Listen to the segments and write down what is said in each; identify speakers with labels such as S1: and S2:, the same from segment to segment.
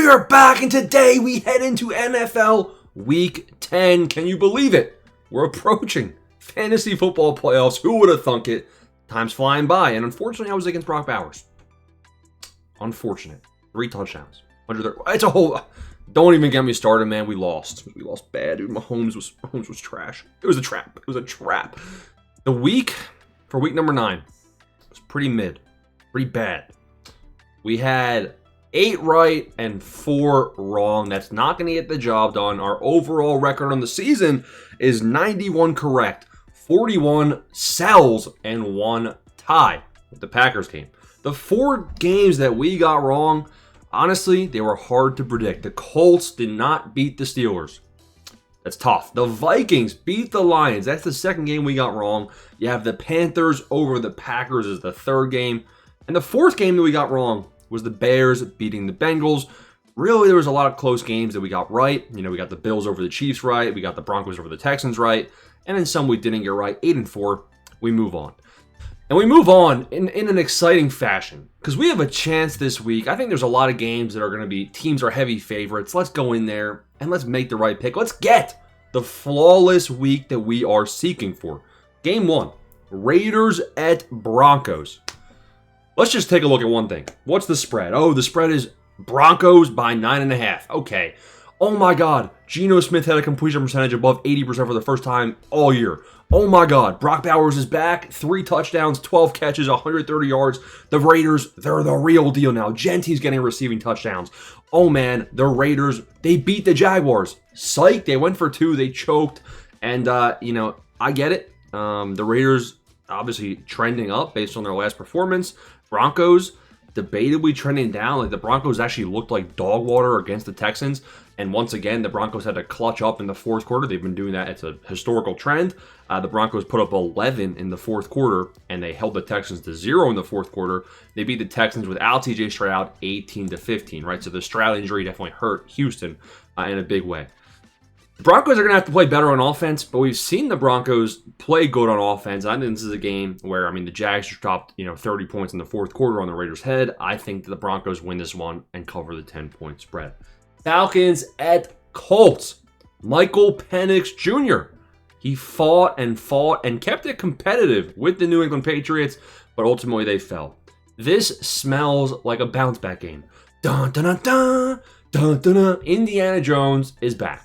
S1: are back, and today we head into NFL Week 10. Can you believe it? We're approaching fantasy football playoffs. Who would have thunk it? Time's flying by, and unfortunately, I was against Brock Bowers. Unfortunate. 3 touchdowns. It's a whole... Don't even get me started, man. We lost. We lost bad, dude. Mahomes was trash. It was a trap. It was a trap. The week, for week number 9, was pretty mid. Pretty bad. We had 8 right and 4 wrong. That's not going to get the job done. Our overall record on the season is 91 correct, 41 sells, and 1 tie with the Packers game. The 4 games that we got wrong, honestly, they were hard to predict. The Colts did not beat the Steelers. That's tough. The Vikings beat the Lions. That's the second game we got wrong. You have the Panthers over the Packers as the third game. And the fourth game that we got wrong was the Bears beating the Bengals. Really, there was a lot of close games that we got right. You know, we got the Bills over the Chiefs right. We got the Broncos over the Texans right. And then some we didn't get right. 8-4, we move on. And we move on in an exciting fashion because we have a chance this week. I think there's a lot of games that are going to be teams are heavy favorites. Let's go in there and let's make the right pick. Let's get the flawless week that we are seeking for. Game 1, Raiders at Broncos. Let's just take a look at one thing. What's the spread? Oh, the spread is Broncos by 9.5. Okay. Oh my God. Geno Smith had a completion percentage above 80% for the first time all year. Oh my God. Brock Bowers is back. 3 touchdowns, 12 catches, 130 yards. The Raiders, they're the real deal now. Genty's getting receiving touchdowns. Oh man, the Raiders, they beat the Jaguars. Psych. They went for 2. They choked. And, I get it. The Raiders obviously trending up based on their last performance. Broncos debatably trending down. Like the Broncos actually looked like dog water against the Texans. And once again, the Broncos had to clutch up in the fourth quarter. They've been doing that. It's a historical trend. The Broncos put up 11 in the fourth quarter, and they held the Texans to 0 in the fourth quarter. They beat the Texans without TJ Stroud 18-15, right? So the Stroud injury definitely hurt Houston in a big way. The Broncos are going to have to play better on offense, but we've seen the Broncos play good on offense. I think this is a game where, the Jags just dropped 30 points in the fourth quarter on the Raiders' head. I think the Broncos win this one and cover the 10-point spread. Falcons at Colts. Michael Penix Jr. He fought and kept it competitive with the New England Patriots, but ultimately they fell. This smells like a bounce-back game. Dun, dun, dun, dun, dun, dun, dun. Indiana Jones is back.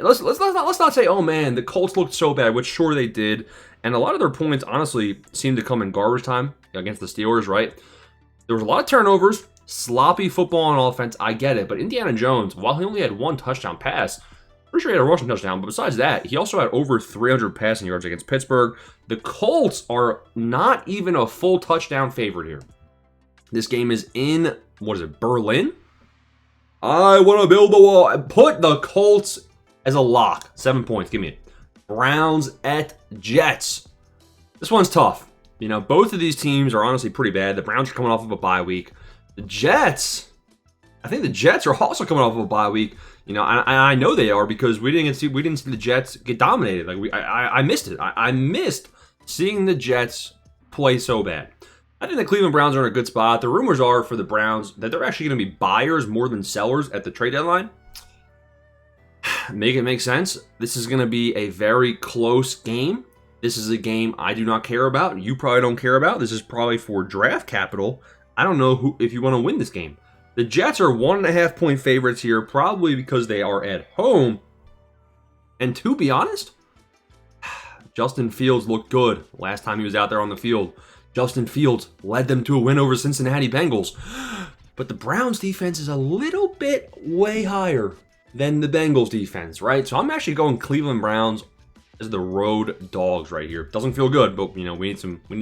S1: Let's not say, oh man, the Colts looked so bad, which sure they did. And a lot of their points, honestly, seemed to come in garbage time against the Steelers, right? There was a lot of turnovers, sloppy football on offense, I get it. But Indiana Jones, while he only had 1 touchdown pass, pretty sure he had a rushing touchdown, but besides that, he also had over 300 passing yards against Pittsburgh. The Colts are not even a full touchdown favorite here. This game is in, Berlin? I want to build the wall. Put the Colts as a lock. 7 points. Give me it. Browns at Jets. This one's tough. Both of these teams are honestly pretty bad. The Browns are coming off of a bye week. The Jets, I think the Jets are also coming off of a bye week. I know they are because we didn't see the Jets get dominated. I missed it. I missed seeing the Jets play so bad. I think the Cleveland Browns are in a good spot. The rumors are for the Browns that they're actually going to be buyers more than sellers at the trade deadline. Make it make sense. This is going to be a very close game. This is a game I do not care about. You probably don't care about. This is probably for draft capital. I don't know if you want to win this game. The Jets are 1.5 point favorites here, probably because they are at home. And to be honest, Justin Fields looked good last time he was out there on the field. Justin Fields led them to a win over Cincinnati Bengals. But the Browns defense is a little bit way higher than the Bengals defense, right? So I'm actually going Cleveland Browns as the road dogs right here. Doesn't feel good, but we need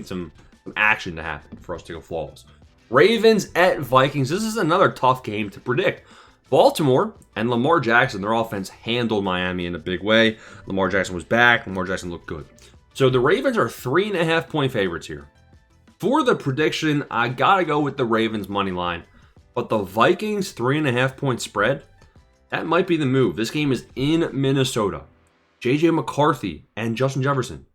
S1: some action to happen for us to go flawless. Ravens at Vikings. This is another tough game to predict. Baltimore and Lamar Jackson, their offense handled Miami in a big way. Lamar Jackson was back. Lamar Jackson looked good. So the Ravens are 3.5 point favorites here. For the prediction, I gotta go with the Ravens money line. But the Vikings 3.5 point spread, that might be the move. This game is in Minnesota. JJ McCarthy and Justin Jefferson.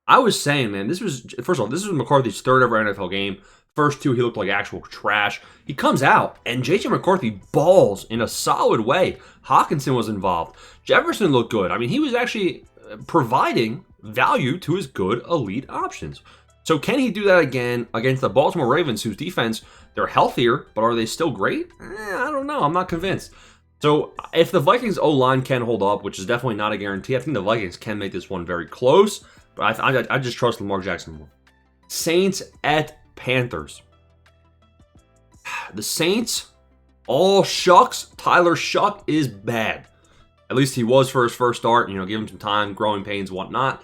S1: I was saying, man, this was McCarthy's third ever NFL game. First two, he looked like actual trash. He comes out, and J.J. McCarthy balls in a solid way. Hockenson was involved. Jefferson looked good. I mean, he was actually providing value to his good elite options. So can he do that again against the Baltimore Ravens, whose defense, they're healthier, but are they still great? I don't know. I'm not convinced. So if the Vikings O-line can hold up, which is definitely not a guarantee, I think the Vikings can make this one very close. But I just trust Lamar Jackson more. Saints at Panthers. The Saints, all shucks. Tyler Shuck is bad. At least he was for his first start. Give him some time, growing pains, whatnot.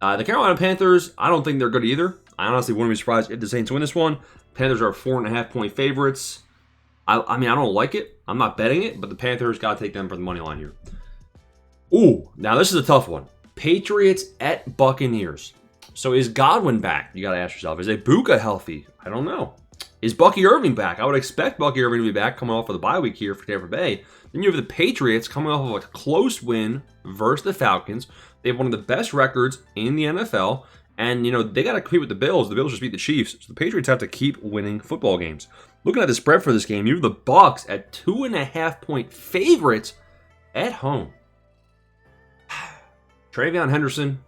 S1: The Carolina Panthers, I don't think they're good either. I honestly wouldn't be surprised if the Saints win this one. Panthers are 4.5-point favorites. I mean, I don't like it. I'm not betting it, but the Panthers got to take them for the money line here. Ooh, now this is a tough one. Patriots at Buccaneers. So is Godwin back? You got to ask yourself. Is Ibuka healthy? I don't know. Is Bucky Irving back? I would expect Bucky Irving to be back coming off of the bye week here for Tampa Bay. Then you have the Patriots coming off of a close win versus the Falcons. They have one of the best records in the NFL. And, they got to compete with the Bills. The Bills just beat the Chiefs. So the Patriots have to keep winning football games. Looking at the spread for this game, you have the Bucs at 2.5-point favorites at home. Travion Henderson,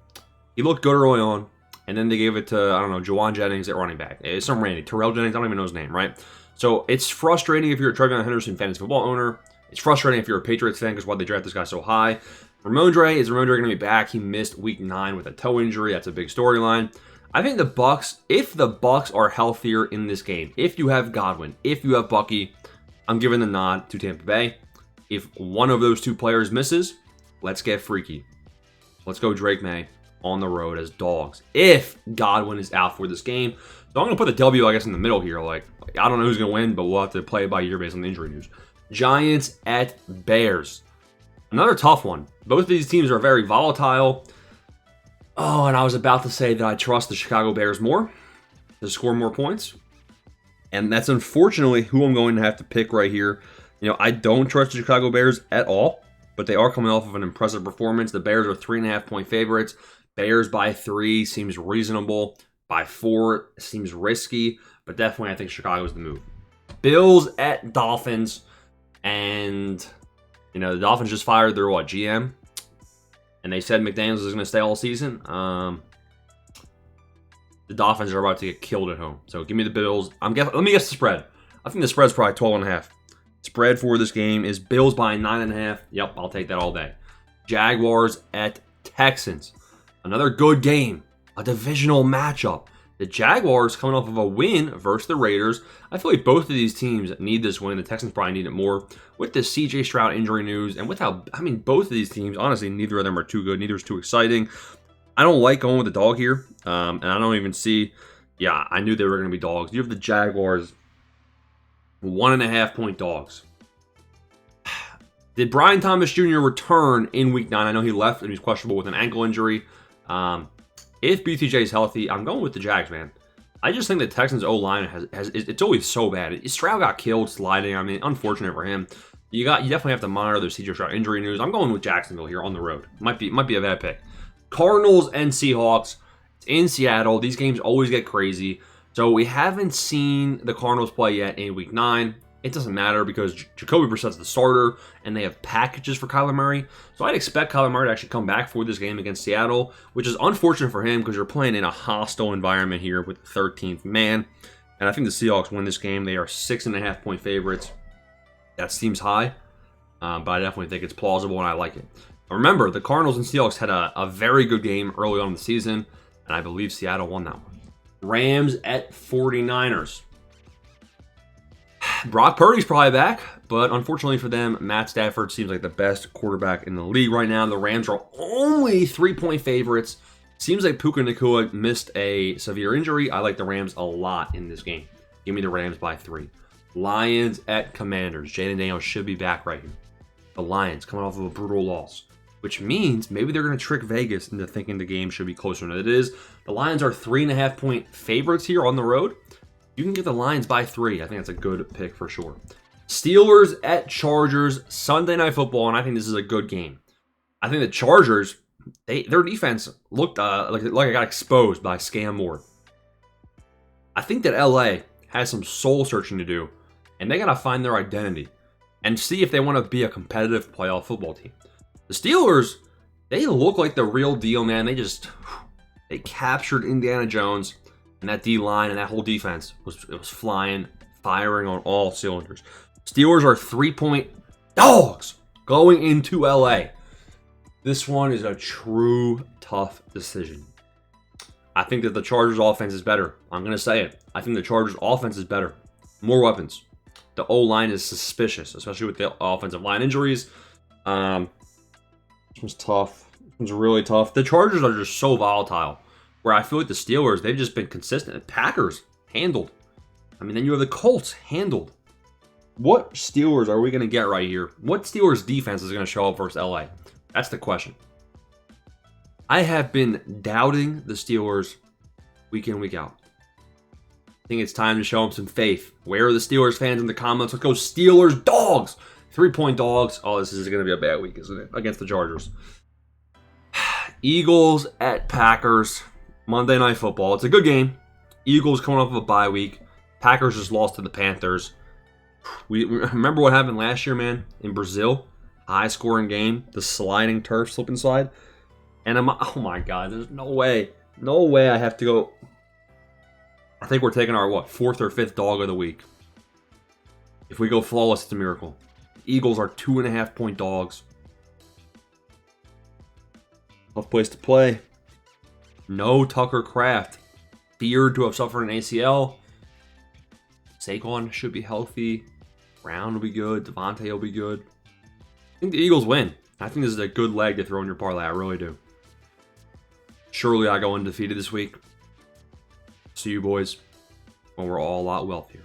S1: he looked good early on. And then they gave it to, Jawan Jennings at running back. It's some Randy. Terrell Jennings, I don't even know his name, right? So it's frustrating if you're a Travion Henderson fantasy football owner. It's frustrating if you're a Patriots fan because why they draft this guy so high. Ramondre, is Ramondre going to be back? He missed week 9 with a toe injury. That's a big storyline. I think the Bucs, if the Bucs are healthier in this game, if you have Godwin, if you have Bucky, I'm giving the nod to Tampa Bay. If one of those two players misses, let's get freaky. Let's go Drake May on the road as dogs. If Godwin is out for this game. So I'm going to put the W, I guess, in the middle here. I don't know who's going to win, but we'll have to play it by ear based on the injury news. Giants at Bears. Another tough one. Both of these teams are very volatile. Oh, and I was about to say that I trust the Chicago Bears more to score more points. And that's unfortunately who I'm going to have to pick right here. I don't trust the Chicago Bears at all, but they are coming off of an impressive performance. The Bears are 3.5-point favorites. Bears by 3 seems reasonable. By 4 seems risky, but definitely I think Chicago's the move. Bills at Dolphins. And, the Dolphins just fired their, GM? And they said McDaniels is going to stay all season. The Dolphins are about to get killed at home. So give me the Bills. Let me guess the spread. I think the spread's probably 12.5. Spread for this game is Bills by 9.5. Yep, I'll take that all day. Jaguars at Texans. Another good game. A divisional matchup. The Jaguars coming off of a win versus the Raiders. I feel like both of these teams need this win. The Texans probably need it more. With the CJ Stroud injury news and with how, both of these teams, honestly, neither of them are too good. Neither is too exciting. I don't like going with the dog here. And I don't even see, I knew they were going to be dogs. You have the Jaguars, 1.5-point dogs. Did Brian Thomas Jr. return in week 9? I know he left and he's questionable with an ankle injury. If BTJ is healthy, I'm going with the Jags, man. I just think the Texans O-line it's always so bad. Stroud got killed sliding. Unfortunate for him. You definitely have to monitor the CJ Stroud injury news. I'm going with Jacksonville here on the road. Might be a bad pick. Cardinals and Seahawks. It's in Seattle. These games always get crazy. So we haven't seen the Cardinals play yet in week 9. It doesn't matter because Jacoby Brissett's the starter, and they have packages for Kyler Murray. So I'd expect Kyler Murray to actually come back for this game against Seattle, which is unfortunate for him because you're playing in a hostile environment here with the 13th man. And I think the Seahawks win this game. They are 6.5-point favorites. That seems high, but I definitely think it's plausible, and I like it. Remember, the Cardinals and Seahawks had a very good game early on in the season, and I believe Seattle won that one. Rams at 49ers. Brock Purdy's probably back, but unfortunately for them, Matt Stafford seems like the best quarterback in the league right now. The Rams are only 3-point favorites. Seems like Puka Nacua missed a severe injury. I like the Rams a lot in this game. Give me the Rams by 3. Lions at Commanders. Jayden Daniels should be back right here. The Lions coming off of a brutal loss, which means maybe they're going to trick Vegas into thinking the game should be closer than it is. The Lions are 3.5-point favorites here on the road. You can get the Lions by 3. I think that's a good pick for sure. Steelers at Chargers, Sunday Night Football, and I think this is a good game. I think the Chargers, their defense looked like it got exposed by Scam Moore. I think that LA has some soul searching to do, and they got to find their identity and see if they want to be a competitive playoff football team. The Steelers, they look like the real deal, man. They captured Indiana Jones, and that D-line and that whole defense was flying, firing on all cylinders. Steelers are 3-point dogs going into LA. This one is a true tough decision. I think that the Chargers offense is better. I'm going to say it. I think the Chargers offense is better. More weapons. The O-line is suspicious, especially with the offensive line injuries. This one's tough. This one's really tough. The Chargers are just so volatile, where I feel like the Steelers, they've just been consistent. The Packers, handled. I mean, then you have the Colts, handled. What Steelers are we going to get right here? What Steelers defense is going to show up versus LA? That's the question. I have been doubting the Steelers week in, week out. I think it's time to show them some faith. Where are the Steelers fans in the comments? Let's go Steelers dogs. 3-point dogs. Oh, this is going to be a bad week, isn't it? Against the Chargers. Eagles at Packers. Monday Night Football. It's a good game. Eagles coming off of a bye week. Packers just lost to the Panthers. We remember what happened last year, man, in Brazil. High-scoring game. The sliding turf slip and slide. And oh my God, there's no way. No way I have to go. I think we're taking our, 4th or 5th dog of the week. If we go flawless, it's a miracle. Eagles are 2.5-point dogs. Tough place to play. No Tucker Kraft. Feared to have suffered an ACL. Saquon should be healthy. Brown will be good. Devontae will be good. I think the Eagles win. I think this is a good leg to throw in your parlay. I really do. Surely I go undefeated this week. See you boys when we're all a lot wealthier.